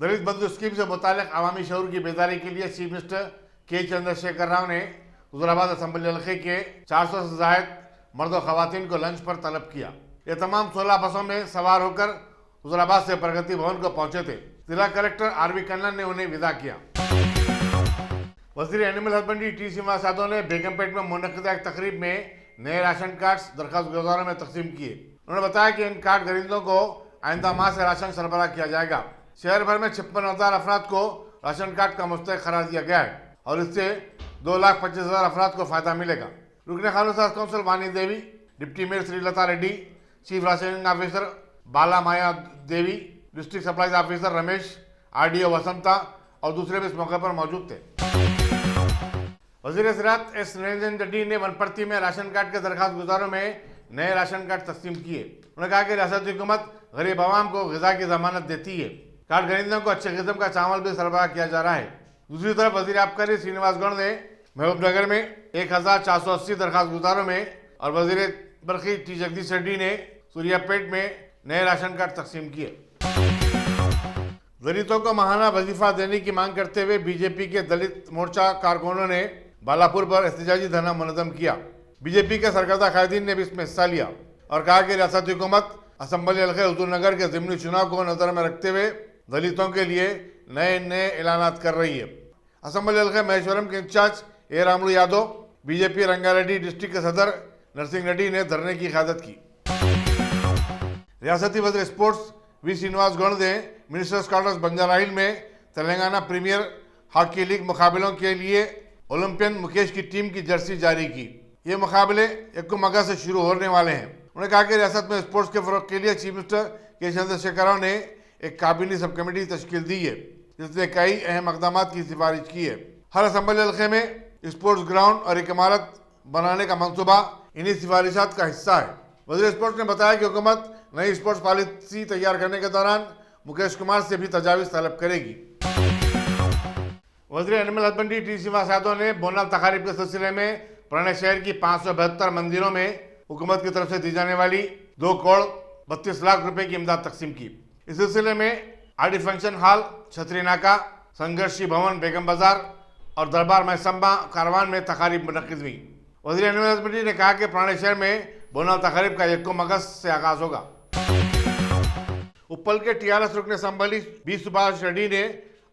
दलित बंधु स्कीम से मुतालिक अवामी शऊर की बेदारी के लिए चीफ मिनिस्टर के चंद्रशेखर राव ने हुजूराबाद असम्बली हल्के के 400 से जायद मर्द और खवातीन को लंच पर तलब किया। ये तमाम 16 बसों में सवार होकर हुजूराबाद से प्रगति भवन को पहुंचे थे। जिला कलेक्टर आरवी कन्नन ने उन्हें विदा किया। वजीर animal husbandry T Srinivas Yadav ने बेगमपेट में मुनक्किदा एक तकरीब में नए राशन कार्ड दरखास्त गुजारों में तकसीम किए। उन्होंने बताया कि इन कार्ड खरीदों को आइंदा माह से राशन सरबराह किया जाएगा। शहर भर में 56,000 अफराद को राशन कार्ड का मुस्तहक करार दिया गया है और इससे 2,25,000 अफराद को फायदा मिलेगा। रुकने कानून साज council Vani Devi, deputy mayor Srilatha Reddy, chief rationing officer Bala Maya Devi, district supplies officer Ramesh, RDO Vasanta और दूसरे भी इस मौके पर मौजूद थे। वजीर ज़राअत एस निरंजन रेड्डी ने वनपर्ती में राशन कार्ड के दरखास्त गुजारों में नए राशन कार्ड तस्लीम किए। उन्होंने कहा कि रियासती हुकूमत गरीब आवाम को ग़िज़ा की जमानत देती है। कार्ड खरीदने को अच्छे किस्म का चावल भी सरबराह किया जा रहा है। दूसरी तरफ वजीर आबकारी श्रीनिवास गौड़ ने महबूबनगर में 1,480 दरखास्त गुजारों में और वजीर बरखी टी जगदीश रेड्डी ने सूर्यापेट में नए राशन कार्ड तकसीम किए। दलितों को माहाना वजीफा देने की मांग करते हुए बीजेपी के दलित मोर्चा कारकुनों ने बालापुर पर एहतजाजी धरना मुनज़्ज़म किया। बीजेपी के सरकर्दा कायदीन ने भी इसमें हिस्सा लिया और कहा कि रियासती हुकूमत असम्बली हल्के हुजूरनगर के ज़िमनी चुनाव को नजर में रखते हुए दलितों के लिए नए ऐलानात कर रही है। असम्बली हल्के महेश्वरम के इंचार्ज ए रामुलु यादव, बीजेपी रंगारेड्डी डिस्ट्रिक्ट के सदर नरसिंह रेड्डी ने धरने की क़यादत की। रियासती वज़ीर स्पोर्ट्स वी श्रीनिवास गौड़ ने मिनिस्टर्स क्वार्टर्स बंजारा हिल में तेलंगाना प्रीमियर हॉकी लीग मुकाबलों के लिए ओलंपियन मुकेश की टीम की जर्सी जारी की। ये मुकाबले 1 अगस्त से शुरू होने वाले हैं। उन्होंने कहा कि रियासत में स्पोर्ट्स के फ़रोग़ के लिए चीफ मिनिस्टर के चंद्रशेखर राव ने एक काबीनी सब कमेटी तश्कील दी है जिसने कई अहम इक़दामात की सिफारिश की है। हर असम्बली हल्के में स्पोर्ट्स ग्राउंड और एक इमारत बनाने का मंसूबा इन्हीं सिफारिशात का हिस्सा है। वज़ीर स्पोर्ट्स ने बताया कि हुकूमत नई स्पोर्ट्स पॉलिसी तैयार करने के दौरान मुकेश कुमार से भी तजावीज़ तलब करेगी। वज़ीर animal husbandry T Srinivas Yadav ने बोनाल तकारीब के सिलसिले में पुराने शहर की 572 मंदिरों में हुकूमत की तरफ से दी जाने वाली 2 करोड़ 32 लाख रुपए की इमदाद तकसीम की। इस सिलसिले में आरडी फंक्शन हॉल, छतरी नाका, संघर्षी भवन, बेगम बाजार और दरबार मैसम्बा कारवान में तकारीब मुनक़्क़िद हुई। वज़ीर एनिमल हस्बेंड्री ने कहा कि पुराने शहर में बोनाल तकारीब का 1 अगस्त से आगाज होगा। उप्पल के टीआरएस रुकने असम्बली बी सुभाष रेड्डी ने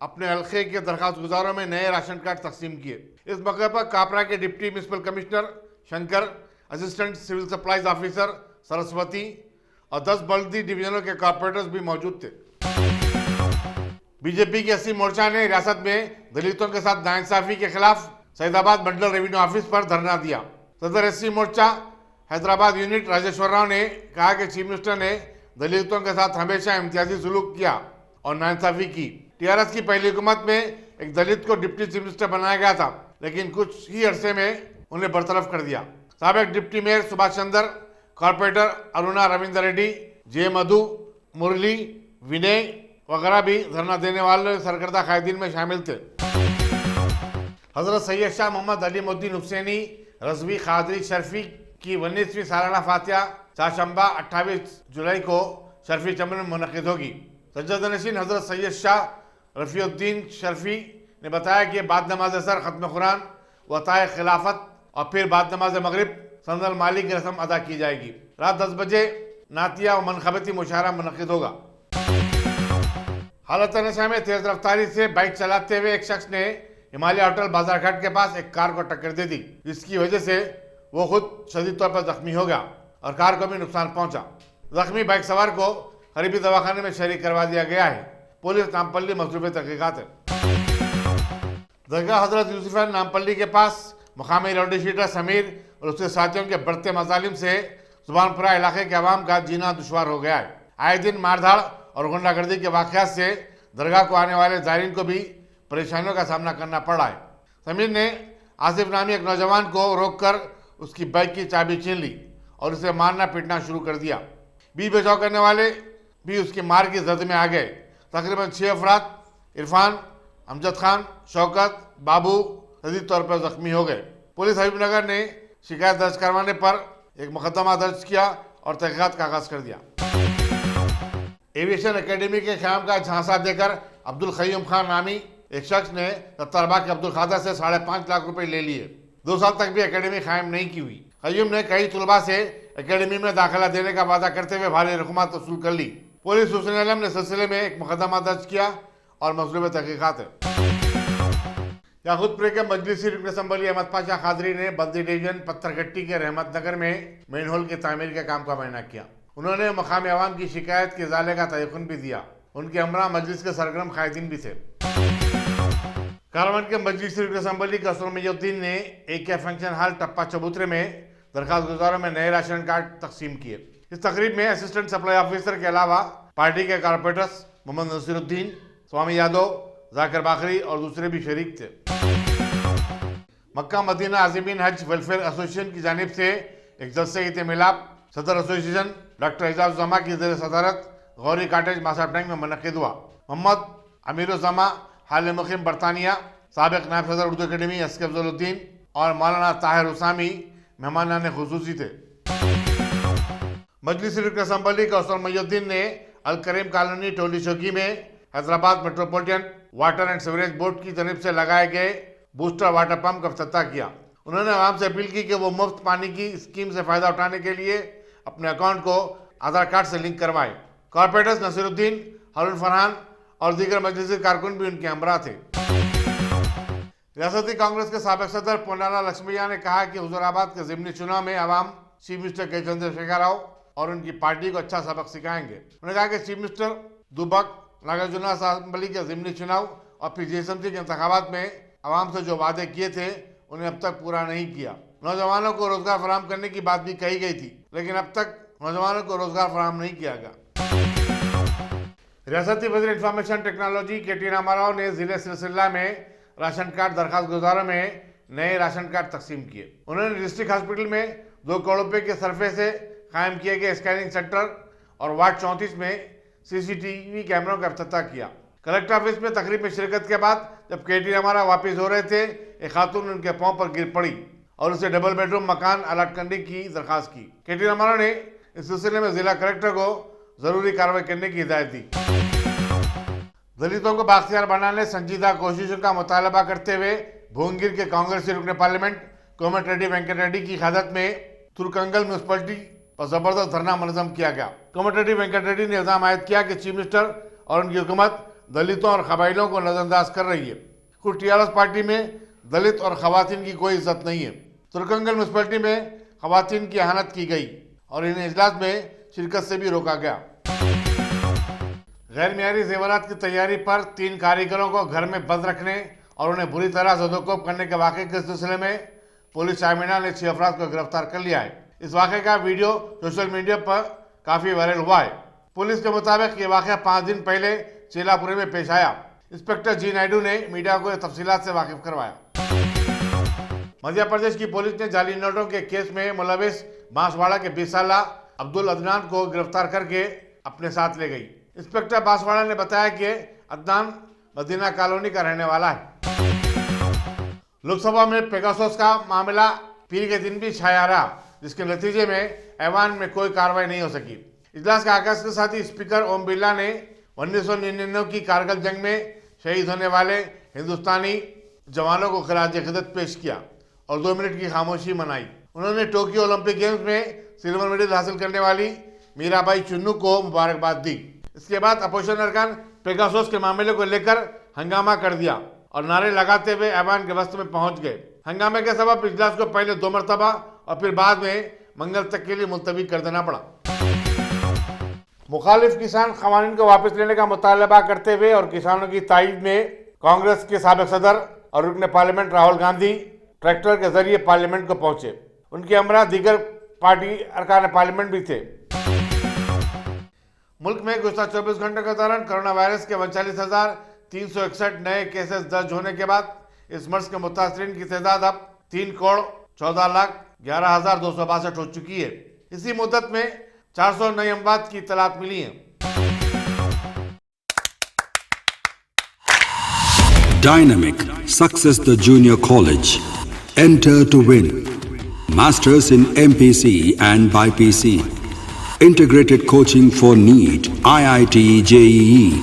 अपने हल्के के दरखास्त गुजारों में नए राशन कार्ड तकसीम किए। इस मौके पर कापरा के deputy municipal commissioner Shankar, assistant civil supplies officer Saraswati और 10 बल्दी डिवीजनों के कॉर्पोरेटर्स भी मौजूद थे। बीजेपी के एससी मोर्चा ने रियासत में दलितों के साथ नाइंसाफी के खिलाफ सैदाबाद मंडल रेवेन्यू ऑफिस पर धरना दिया। सदर एससी मोर्चा हैदराबाद यूनिट राजेश्वर राव ने कहा कि चीफ मिनिस्टर ने दलितों के साथ हमेशा इम्तियाजी सुलूक किया और नाइंसाफी की। टीआरएस की पहली हुकूमत में एक दलित को डिप्टी चीफ मिनिस्टर बनाया गया था, लेकिन कुछ ही अरसे में उन्हें बरतरफ कर दिया। साबिक deputy mayor Subhash Chandra, corporator Aruna Ravinder Reddy, जे मधु, मुरली, विनय वगैरह भी धरना देने वाले सरकर्दा कायदीन में शामिल थे। हजरत सैयद शाह मोहम्मद अलीमुद्दीन हुसैनी रज़वी क़ादरी शर्फी की 19वीं सालाना फातिहा चाशंबा 28 जुलाई को शर्फी चमन में मुनक़्क़िद होगी। सज्जद-ए-नशीन हजरत सैयद शाह रफ़ीउद्दीन शर्फी ने बताया कि बाद नमाज असर ख़त्म कुरान, वताए खिलाफत और फिर बाद नमाज मगरिब संदल माली की रस्म अदा की जाएगी। रात 10 बजे नातिया और मनखबती मुशायरा मुनक़्क़िद होगा। हालत नशा में तेज रफ्तारी से बाइक चलाते हुए एक शख्स ने हिमालय होटल बाजारघाट के पास एक कार को टक्कर दे दी, जिसकी वजह से वो खुद शदीद तौर पर जख्मी हो गया और कार को भी नुकसान पहुंचा। जख्मी बाइक सवार को करीबी दवाखाने में शरीक करवा दिया गया है। पुलिस नामपल्ली मसरूफ़ तहक़ीक़ात है। दरगाह हजरत यूसुफ़ नामपल्ली के पास मुकामी राउडी शीटर समीर और उसके साथियों के बढ़ते मजालिम से जुबानपुरा इलाके के अवाम का जीना दुश्वार हो गया है। आए दिन मारधाड़ और गुंडागर्दी के वाक़यात से दरगाह को आने वाले ज़ायरीन को भी परेशानियों का सामना करना पड़ा है। समीर ने आसिफ नामी एक नौजवान को रोककर उसकी बाइक की चाबी छीन ली और उसे मारना पीटना शुरू कर दिया। बीच बचाव करने वाले भी उसकी मार की जद में आ गए। तकरीबन 6 अफराद इरफान, अमजद खान, शौकत, बाबू शदीद तौर पर जख्मी हो गए। पुलिस हबीबनगर ने शिकायत दर्ज करवाने पर एक मुकदमा दर्ज किया और तहक़ीक़ात का आगाज़ कर दिया। एविएशन एकेडमी के क़याम का झांसा देकर अब्दुल खयूम खान नामी एक शख्स ने दत्तारबाग के अब्दुल खादर से 5.5 लाख रुपए ले लिए। 2 साल तक भी एकेडमी कायम नहीं की हुई। खयूम ने कई तलबा से एकेडमी में दाखिला देने का वादा करते हुए भारी रकूमत वसूल कर ली। पुलिस हुस्न आलम ने सिलसिले में एक मुकदमा दर्ज किया और मजलूब तहकीकात है। याकूतपुर के मजलिसी रुकन असम्बली अहमद पाशा कादरी ने बल्दी डिवीजन पत्थरगट्टी के रहमत नगर में मेन होल की तामीर के काम का मुआयना किया। उन्होंने मकामी अवाम की शिकायत के इजाले का तयक़ुन भी दिया। उनके हमरा मजलिस के सरगर्म कायदीन भी थे। कारवन के मजलिसी रुकन असम्बली कसर मयुद्दीन ने AK फंक्शन हॉल टप्पा चबूतरे में दरखास्त गुजारों में नए राशन कार्ड तकसीम किए। इस तकरीब में असिस्टेंट सप्लाई ऑफिसर के अलावा पार्टी के कारपोरेटर्स मोहम्मद नसीरुद्दीन, स्वामी यादव, जाकिर बाखरी और दूसरे भी शरीक थे। मक्का मदीना आज़मीन हज वेलफेयर एसोसिएशन की जानिब से एक जलसे ईद मिलाप सदर एसोसिएशन डॉक्टर एजाज जमा की ज़ेर सदारत गौरी काटेज मासाब टैंक में मुनक़िद हुआ। मोहम्मद अमीरुज़्ज़मा हाल मुक़ीम बरतानिया, साबिक़ नायब सदर उर्दू अकेडमी SK अफजलुद्दीन और मौलाना ताहिर हुसामी मेहमानान खुसूसी थे। मजलिसी रुकन असम्बली कौसर मयुद्दीन ने अल करीम कॉलोनी टोली चौकी में Hyderabad metropolitan water and sewerage board की जानिब से लगाए गए बूस्टर वाटर पंप का इफ्तिताह किया। उन्होंने आवाम से अपील की कि वो मुफ्त पानी की स्कीम से फायदा उठाने के लिए अपने अकाउंट को आधार कार्ड से लिंक करवाएं। कॉर्पोरेटर्स नसीरुद्दीन, हारून फरहान और दीगर मजलिसी कारकुन भी उनके हमरा थे। रियासती कांग्रेस के साबिक़ सदर पोन्नाला लक्ष्मैया ने कहा कि हुजूराबाद के ज़िमनी चुनाव में अवाम चीफ मिनिस्टर के चंद्रशेखर राव और उनकी पार्टी को अच्छा सबक सिखाएंगे। उन्होंने कहा कि चीफ मिनिस्टर दुबक नागार्जुन असेंबली के ज़िमनी चुनाव और फिर GSMC के इंतखाबात में अवाम से जो वादे किए थे उन्हें अब तक पूरा नहीं किया। नौजवानों को रोजगार फराहम करने की बात भी कही गई थी, लेकिन अब तक नौजवानों को रोजगार फराहम नहीं किया गया। रियासती वज़ीर इंफॉर्मेशन टेक्नोलॉजी KT रामाराव ने जिले सिलसिला में राशन कार्ड दरखास्त गुजारों में नए राशन कार्ड तकसीम किए। उन्होंने डिस्ट्रिक्ट हॉस्पिटल में 2 करोड़ रुपए के सरफे से कायम किए गए स्कैनिंग सेंटर और वार्ड 34 में CCTV कैमरों का इफ्तिताह किया। कलेक्टर ऑफिस में तकरीब में शिरकत के बाद जब KT रामाराव वापस हो रहे थे, एक खातून उनके पांव पर गिर पड़ी और उसे डबल बेडरूम मकान अलॉट करने की दरखास्त की। KT रामाराव ने इस सिलसिले में जिला कलेक्टर को जरूरी कार्रवाई करने की हिदायत दी। दलितों को बाख्तियार बनाने संजीदा कोशिशों का मुतालबा करते हुए भुवनगिर के कांग्रेसी रुकन पार्लियामेंट कोमटिरेड्डी वेंकट रेड्डी की क़यादत में तुरकंगल म्यूनसिपलिटी पर जबरदस्त धरना मुनज़्ज़म किया गया। कोमटिरेड्डी वेंकट रेड्डी ने इल्ज़ाम आयद किया कि चीफ मिनिस्टर और उनकी हुकूमत दलितों और कबाइलों को नजरअंदाज कर रही है। खुद TRS पार्टी में दलित और खवातीन की कोई इज्जत नहीं है। तुरकंगल म्यूनसिपलिटी में खवातीन की अहानत की गई और इन्हें इजलास में शिरकत से भी रोका गया। गैर मियारी जेवरात की तैयारी पर 3 कारीगरों को घर में बंद रखने और उन्हें बुरी तरह ज़दोकोब करने के वाक़े के सिलसिले में पुलिस शामिना ने 6 अफराद को गिरफ्तार कर लिया है। इस वाक़े का वीडियो सोशल मीडिया पर काफ़ी वायरल हुआ है। पुलिस के मुताबिक ये वाक़या 5 दिन पहले चेलापुरी में पेश आया। इंस्पेक्टर G नायडू ने मीडिया को तफसीलात से वाकिफ करवाया। मध्य प्रदेश की पुलिस ने जाली नोटों के केस में मुलविस बांसवाड़ा के 20 साला अब्दुल अदनान को गिरफ्तार करके अपने साथ ले गई। इंस्पेक्टर बांसवाड़ा ने बताया कि अदनान मदीना कॉलोनी का रहने वाला है। लोकसभा में पेगासस का मामला पीर के दिन भी छाया रहा, जिसके नतीजे में ऐवान में कोई कार्रवाई नहीं हो सकी। इजलास का आगाज के साथ ही स्पीकर ओम बिरला ने 1999 की कारगिल जंग में शहीद होने वाले हिंदुस्तानी जवानों को खिराज खिदमत पेश किया और 2 मिनट की खामोशी मनाई। उन्होंने टोक्यो ओलंपिक गेम्स में सिल्वर मेडल हासिल करने वाली मीराबाई चुन्नू को मुबारकबाद दी। इसके बाद अपोजिशन अरकान पेगासस के मामले को लेकर हंगामा कर दिया और नारे लगाते हुए ऐवान के वस्त में पहुंच गए। हंगामे के सबब इजलास को पहले 2 मरतबा और फिर बाद में मंगल तक के लिए मुलतवी कर देना पड़ा। मुखालिफ किसान क़वानीन को वापस लेने का मुतालबा करते हुए और किसानों की तायीद में कांग्रेस के साबिक़ सदर और रुकन पार्लियामेंट राहुल गांधी ट्रैक्टर के जरिए पार्लियामेंट को पहुंचे। उनके हमरा दीगर पार्टी अरकान पार्लियामेंट भी थे। मुल्क में गुज़श्ता 24 घंटों के दौरान कोरोना वायरस के 39,361 नए केसेस दर्ज होने के बाद इस मर्ज के मुतासरीन की तादाद अब 3,14,11,262 हो चुकी है। इसी मुद्दत में 400 नई अमवात की इत्तलात मिली है। Dynamic Success the Junior College. Enter to win. Masters in MPC and BPC. Integrated coaching for NEET, IIT, JEE.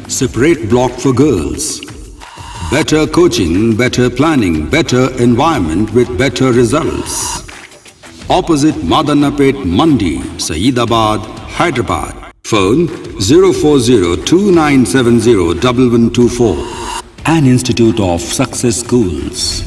separate block for girls. Better coaching, better planning, better environment with better results. Opposite Madannapet Mandi, Saeedabad, Hyderabad. Phone 04029701124. An Institute of Success Schools.